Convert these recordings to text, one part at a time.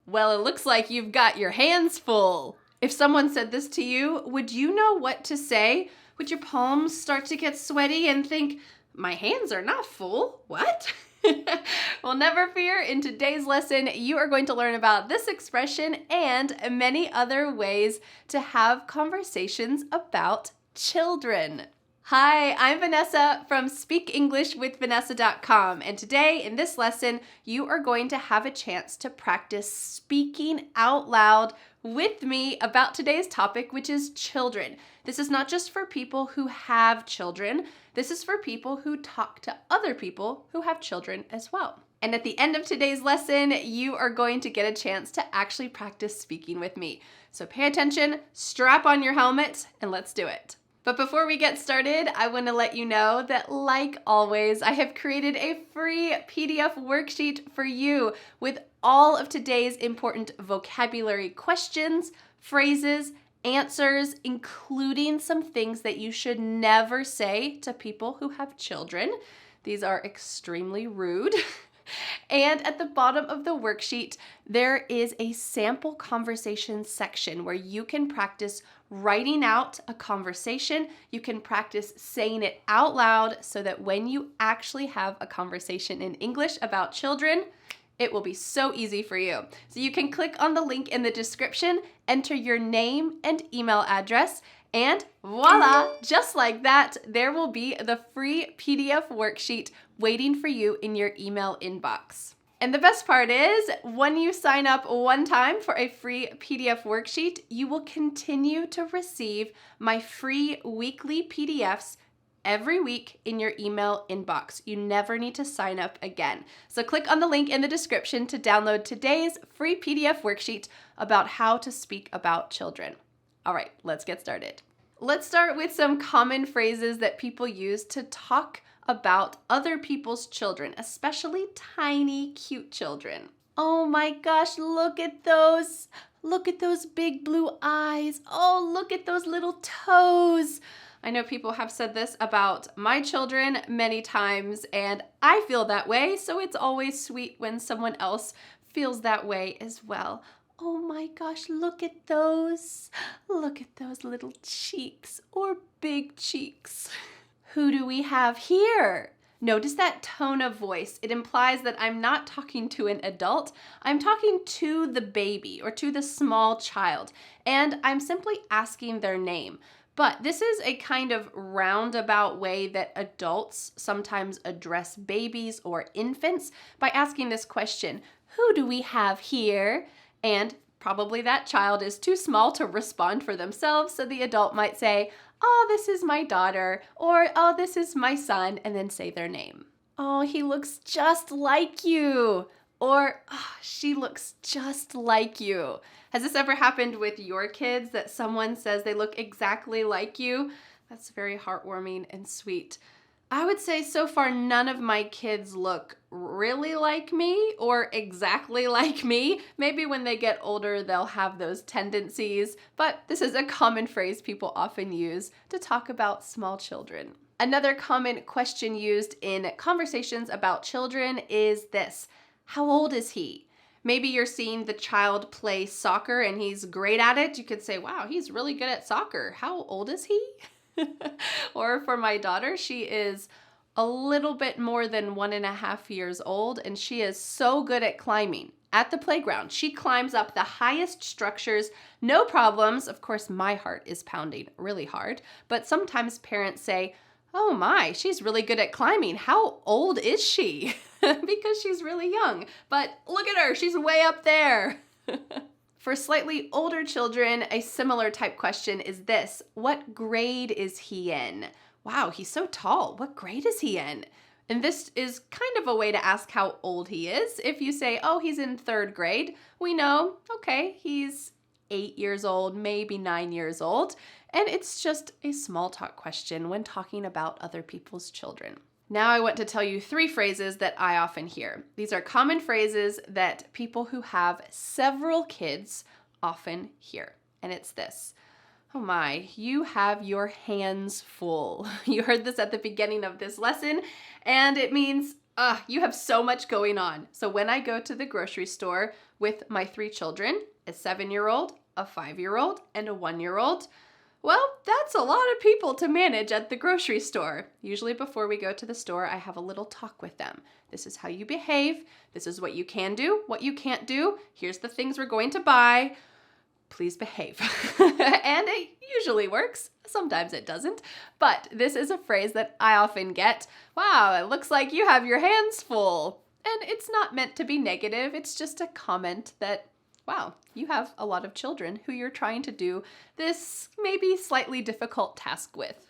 Well, it looks like you've got your hands full. If someone said this to you, would you know what to say? Would your palms start to get sweaty and think, my hands are not full? What? Well, never fear. In today's lesson, you are going to learn about this expression and many other ways to have conversations about children. Hi, I'm Vanessa from SpeakEnglishWithVanessa.com, and today in this lesson, you are going to have a chance to practice speaking out loud with me about today's topic, which is children. This is not just for people who have children. This is for people who talk to other people who have children as well. And at the end of today's lesson, you are going to get a chance to actually practice speaking with me. So pay attention, strap on your helmet, and let's do it. But before we get started, I want to let you know that, like always, I have created a free PDF worksheet for you with all of today's important vocabulary questions, phrases, answers, including some things that you should never say to people who have children. These are extremely rude. And at the bottom of the worksheet, there is a sample conversation section where you can practice writing out a conversation. You can practice saying it out loud so that when you actually have a conversation in English about children, it will be so easy for you. So you can click on the link in the description, enter your name and email address, and voila, just like that, there will be the free PDF worksheet waiting for you in your email inbox. And the best part is, when you sign up one time for a free PDF worksheet, you will continue to receive my free weekly PDFs every week in your email inbox. You never need to sign up again. So click on the link in the description to download today's free PDF worksheet about how to speak about children. All right, let's get started. Let's start with some common phrases that people use to talk about other people's children, especially tiny, cute children. Oh my gosh, look at those. Look at those big blue eyes. Oh, look at those little toes. I know people have said this about my children many times, and I feel that way, so it's always sweet when someone else feels that way as well. Oh my gosh, look at those. Look at those little cheeks or big cheeks. Who do we have here? Notice that tone of voice. It implies that I'm not talking to an adult. I'm talking to the baby or to the small child, and I'm simply asking their name. But this is a kind of roundabout way that adults sometimes address babies or infants by asking this question, who do we have here? And probably that child is too small to respond for themselves, so the adult might say, oh, this is my daughter, or oh, this is my son, and then say their name. Oh, he looks just like you, or oh, she looks just like you. Has this ever happened with your kids that someone says they look exactly like you? That's very heartwarming and sweet. I would say so far none of my kids look really like me or exactly like me. Maybe when they get older, they'll have those tendencies, but this is a common phrase people often use to talk about small children. Another common question used in conversations about children is this: how old is he? Maybe you're seeing the child play soccer and he's great at it. You could say, wow, he's really good at soccer. How old is he? Or for my daughter, she is a little bit more than 1.5 years old, and she is so good at climbing. At the playground, she climbs up the highest structures, no problems. Of course, my heart is pounding really hard, but sometimes parents say, oh my, she's really good at climbing. How old is she? Because she's really young, but look at her, she's way up there. For slightly older children, a similar type question is this: what grade is he in? Wow, he's so tall. What grade is he in? And this is kind of a way to ask how old he is. If you say, oh, he's in 3rd grade, we know, okay, he's 8 years old, maybe 9 years old. And it's just a small talk question when talking about other people's children. Now I want to tell you 3 phrases that I often hear. These are common phrases that people who have several kids often hear. And it's this: oh my, you have your hands full. You heard this at the beginning of this lesson, and it means you have so much going on. So when I go to the grocery store, with my 3 children, a 7-year-old, a 5-year-old, and a 1-year-old. Well, that's a lot of people to manage at the grocery store. Usually before we go to the store, I have a little talk with them. This is how you behave. This is what you can do, what you can't do. Here's the things we're going to buy. Please behave. And it usually works. Sometimes it doesn't. But this is a phrase that I often get. Wow, it looks like you have your hands full. And it's not meant to be negative. It's just a comment that, wow, you have a lot of children who you're trying to do this maybe slightly difficult task with.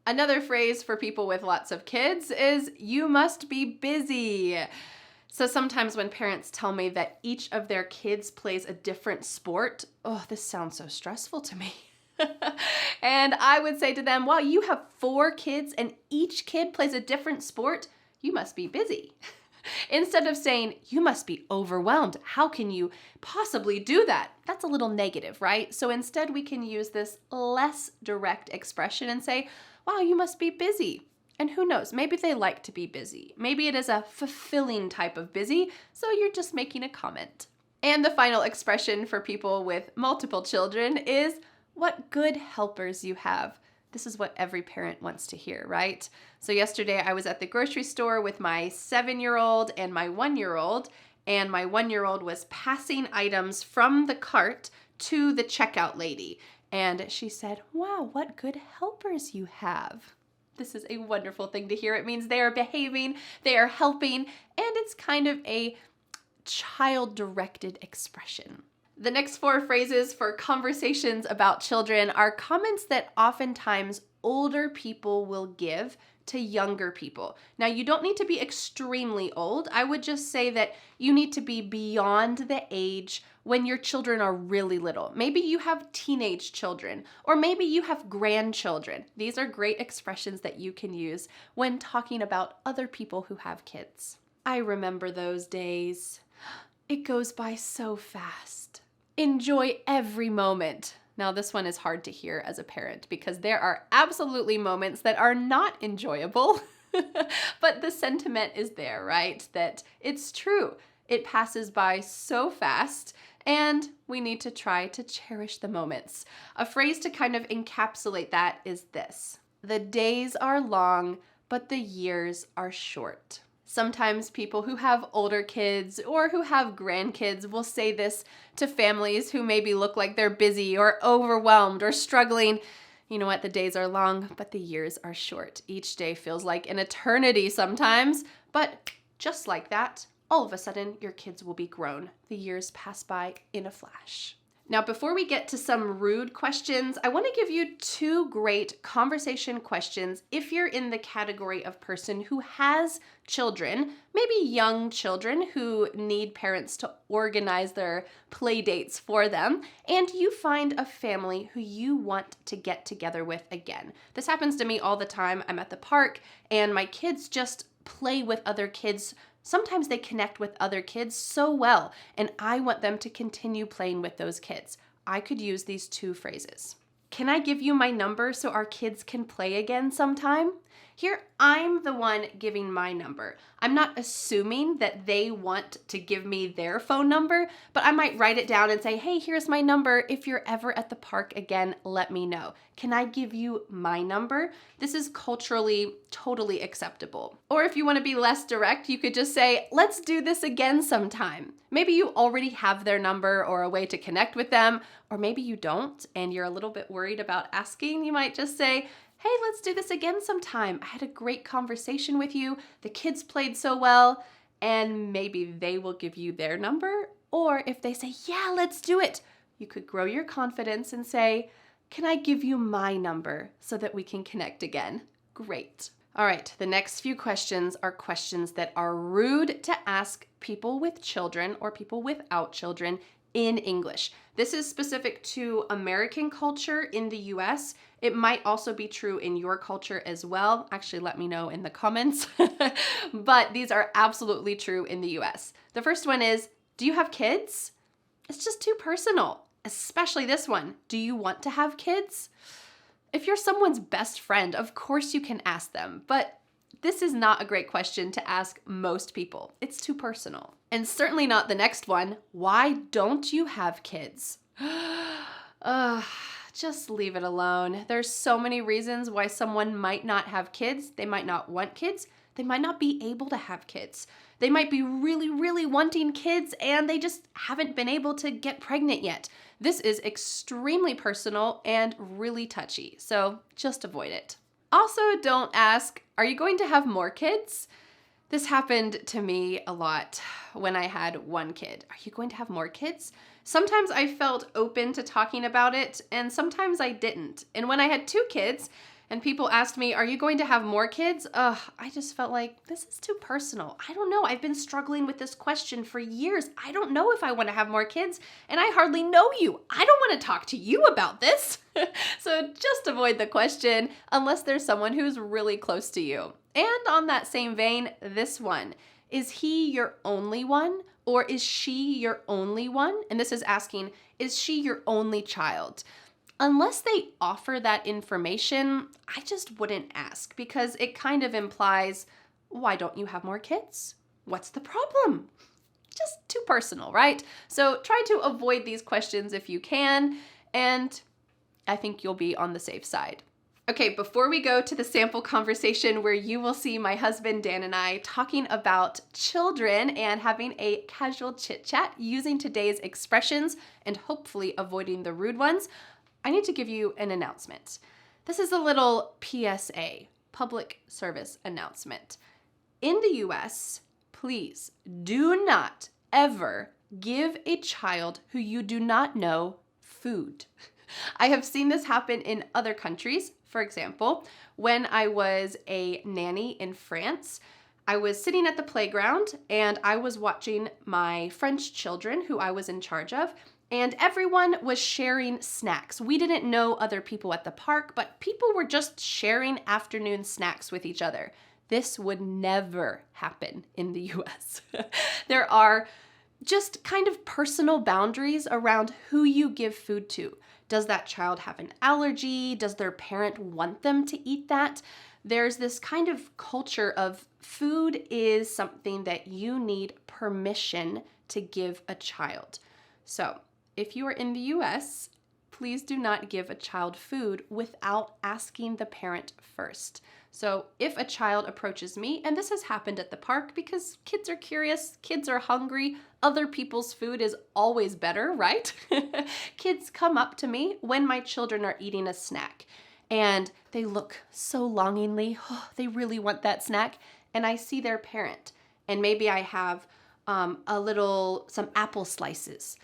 Another phrase for people with lots of kids is, you must be busy. So sometimes when parents tell me that each of their kids plays a different sport, oh, this sounds so stressful to me. And I would say to them, wow, you have 4 kids and each kid plays a different sport. You must be busy. Instead of saying, you must be overwhelmed. How can you possibly do that? That's a little negative, right? So instead we can use this less direct expression and say, wow, you must be busy. And who knows, maybe they like to be busy. Maybe it is a fulfilling type of busy, so you're just making a comment. And the final expression for people with multiple children is, what good helpers you have. This is what every parent wants to hear, right? So yesterday I was at the grocery store with my 7-year-old and my 1-year-old, and my 1-year-old was passing items from the cart to the checkout lady. And she said, wow, what good helpers you have. This is a wonderful thing to hear. It means they are behaving, they are helping, and it's kind of a child-directed expression. The next 4 phrases for conversations about children are comments that oftentimes older people will give to younger people. Now, you don't need to be extremely old. I would just say that you need to be beyond the age when your children are really little. Maybe you have teenage children, or maybe you have grandchildren. These are great expressions that you can use when talking about other people who have kids. I remember those days. It goes by so fast. Enjoy every moment. Now, this one is hard to hear as a parent because there are absolutely moments that are not enjoyable, but the sentiment is there, right? That it's true. It passes by so fast, and we need to try to cherish the moments. A phrase to kind of encapsulate that is this: the days are long, but the years are short. Sometimes people who have older kids or who have grandkids will say this to families who maybe look like they're busy or overwhelmed or struggling. You know what? The days are long, but the years are short. Each day feels like an eternity sometimes, but just like that, all of a sudden your kids will be grown. The years pass by in a flash. Now, before we get to some rude questions, I want to give you 2 great conversation questions if you're in the category of person who has children, maybe young children who need parents to organize their play dates for them, and you find a family who you want to get together with again. This happens to me all the time. I'm at the park and my kids just play with other kids. Sometimes they connect with other kids so well, and I want them to continue playing with those kids. I could use these 2 phrases. Can I give you my number so our kids can play again sometime? Here, I'm the one giving my number. I'm not assuming that they want to give me their phone number, but I might write it down and say, hey, here's my number. If you're ever at the park again, let me know. Can I give you my number? This is culturally totally acceptable. Or if you want to be less direct, you could just say, let's do this again sometime. Maybe you already have their number or a way to connect with them, or maybe you don't and you're a little bit worried about asking. You might just say, hey, let's do this again sometime. I had a great conversation with you. The kids played so well, and maybe they will give you their number. Or if they say, yeah, let's do it, you could grow your confidence and say, can I give you my number so that we can connect again? Great. All right, the next few questions are questions that are rude to ask people with children or people without children in English. This is specific to American culture in the US. It might also be true in your culture as well. Actually, let me know in the comments. But these are absolutely true in the US. The first one is, do you have kids? It's just too personal, especially this one. Do you want to have kids? If you're someone's best friend, of course you can ask them, but this is not a great question to ask most people. It's too personal. And certainly not the next one. Why don't you have kids? Just leave it alone. There's so many reasons why someone might not have kids. They might not want kids. They might not be able to have kids. They might be really, really wanting kids and they just haven't been able to get pregnant yet. This is extremely personal and really touchy, so just avoid it. Also, don't ask, are you going to have more kids? This happened to me a lot when I had one kid. Are you going to have more kids? Sometimes I felt open to talking about it, and sometimes I didn't. And when I had 2 kids, and people asked me, are you going to have more kids? I just felt like, this is too personal. I don't know. I've been struggling with this question for years. I don't know if I want to have more kids, and I hardly know you. I don't want to talk to you about this. So just avoid the question unless there's someone who's really close to you. And on that same vein, this one. Is he your only one? Or is she your only one? And this is asking, is she your only child? Unless they offer that information, I just wouldn't ask because it kind of implies, why don't you have more kids? What's the problem? Just too personal, right? So try to avoid these questions if you can, and I think you'll be on the safe side. Okay, before we go to the sample conversation where you will see my husband Dan and I talking about children and having a casual chit chat using today's expressions and hopefully avoiding the rude ones, I need to give you an announcement. This is a little PSA, public service announcement. In the US, please do not ever give a child who you do not know food. I have seen this happen in other countries. For example, when I was a nanny in France, I was sitting at the playground and I was watching my French children who I was in charge of, and everyone was sharing snacks. We didn't know other people at the park, but people were just sharing afternoon snacks with each other. This would never happen in the US. There are just kind of personal boundaries around who you give food to. Does that child have an allergy? Does their parent want them to eat that? There's this kind of culture of food is something that you need permission to give a child. So if you are in the US, please do not give a child food without asking the parent first. So if a child approaches me, and this has happened at the park because kids are curious, kids are hungry, other people's food is always better, right? Kids come up to me when my children are eating a snack and they look so longingly, they really want that snack, and I see their parent and maybe I have some apple slices.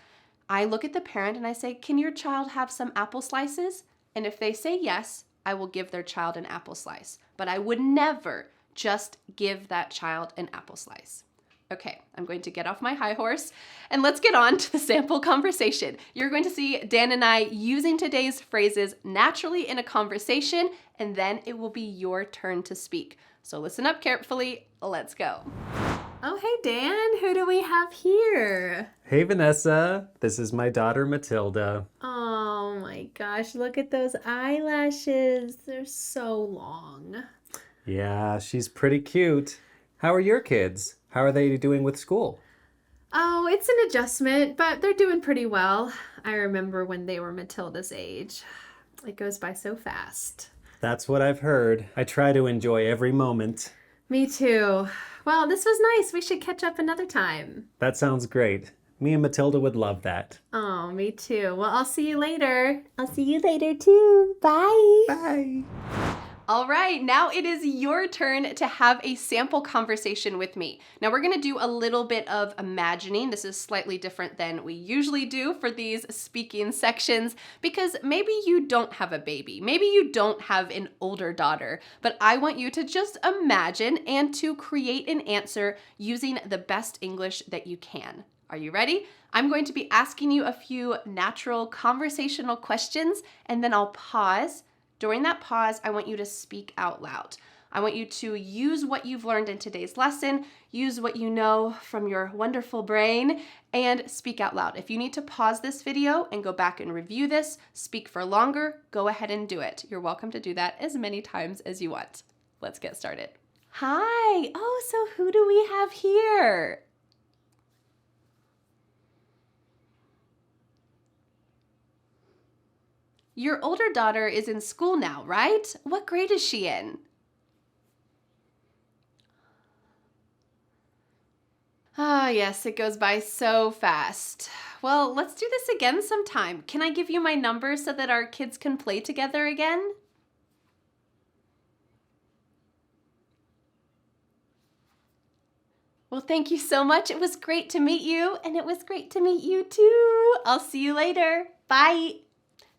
I look at the parent and I say, can your child have some apple slices? And if they say yes, I will give their child an apple slice. But I would never just give that child an apple slice. Okay, I'm going to get off my high horse and let's get on to the sample conversation. You're going to see Dan and I using today's phrases naturally in a conversation, and then it will be your turn to speak. So listen up carefully. Let's go. Oh, hey, Dan. Who do we have here? Hey, Vanessa. This is my daughter, Matilda. Oh, my gosh. Look at those eyelashes. They're so long. Yeah, she's pretty cute. How are your kids? How are they doing with school? Oh, it's an adjustment, but they're doing pretty well. I remember when they were Matilda's age. It goes by so fast. That's what I've heard. I try to enjoy every moment. Me too. Well, this was nice. We should catch up another time. That sounds great. Me and Matilda would love that. Oh, me too. Well, I'll see you later. I'll see you later too. Bye. Bye. All right, now it is your turn to have a sample conversation with me. Now we're gonna do a little bit of imagining. This is slightly different than we usually do for these speaking sections because maybe you don't have a baby. Maybe you don't have an older daughter, but I want you to just imagine and to create an answer using the best English that you can. Are you ready? I'm going to be asking you a few natural conversational questions and then I'll pause. During that pause, I want you to speak out loud. I want you to use what you've learned in today's lesson, use what you know from your wonderful brain, and speak out loud. If you need to pause this video and go back and review this, speak for longer, go ahead and do it. You're welcome to do that as many times as you want. Let's get started. Hi. Oh, so who do we have here? Your older daughter is in school now, right? What grade is she in? Ah, yes, it goes by so fast. Well, let's do this again sometime. Can I give you my number so that our kids can play together again? Well, thank you so much. It was great to meet you, and it was great to meet you too. I'll see you later. Bye.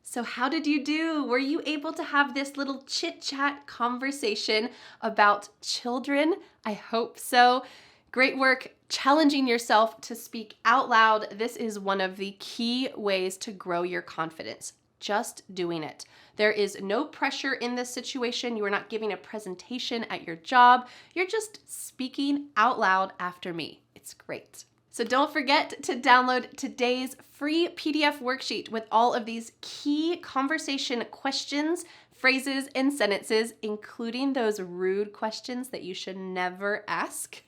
So how did you do? Were you able to have this little chit-chat conversation about children? I hope so. Great work challenging yourself to speak out loud. This is one of the key ways to grow your confidence. Just doing it. There is no pressure in this situation. You are not giving a presentation at your job. You're just speaking out loud after me. It's great. So don't forget to download today's free PDF worksheet with all of these key conversation questions, phrases, and sentences, including those rude questions that you should never ask.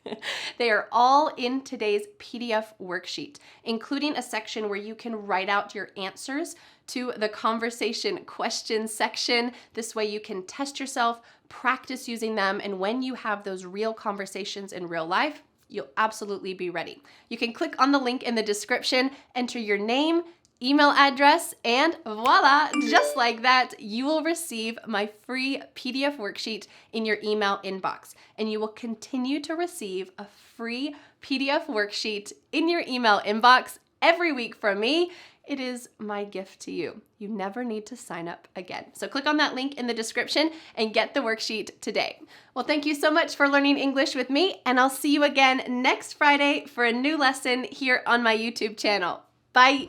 They are all in today's PDF worksheet, including a section where you can write out your answers to the conversation questions section. This way you can test yourself, practice using them, and when you have those real conversations in real life, you'll absolutely be ready. You can click on the link in the description, enter your name, email address, and voila, just like that, you will receive my free PDF worksheet in your email inbox. And you will continue to receive a free PDF worksheet in your email inbox every week from me. It is my gift to you. You never need to sign up again. So click on that link in the description and get the worksheet today. Well, thank you so much for learning English with me, and I'll see you again next Friday for a new lesson here on my YouTube channel. Bye.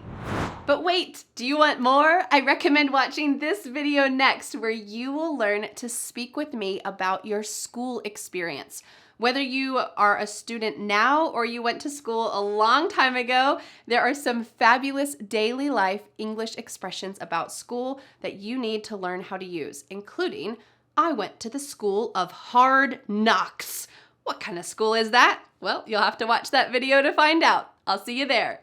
But wait, do you want more? I recommend watching this video next, where you will learn to speak with me about your school experience. Whether you are a student now or you went to school a long time ago, there are some fabulous daily life English expressions about school that you need to learn how to use, including, I went to the school of hard knocks. What kind of school is that? Well, you'll have to watch that video to find out. I'll see you there.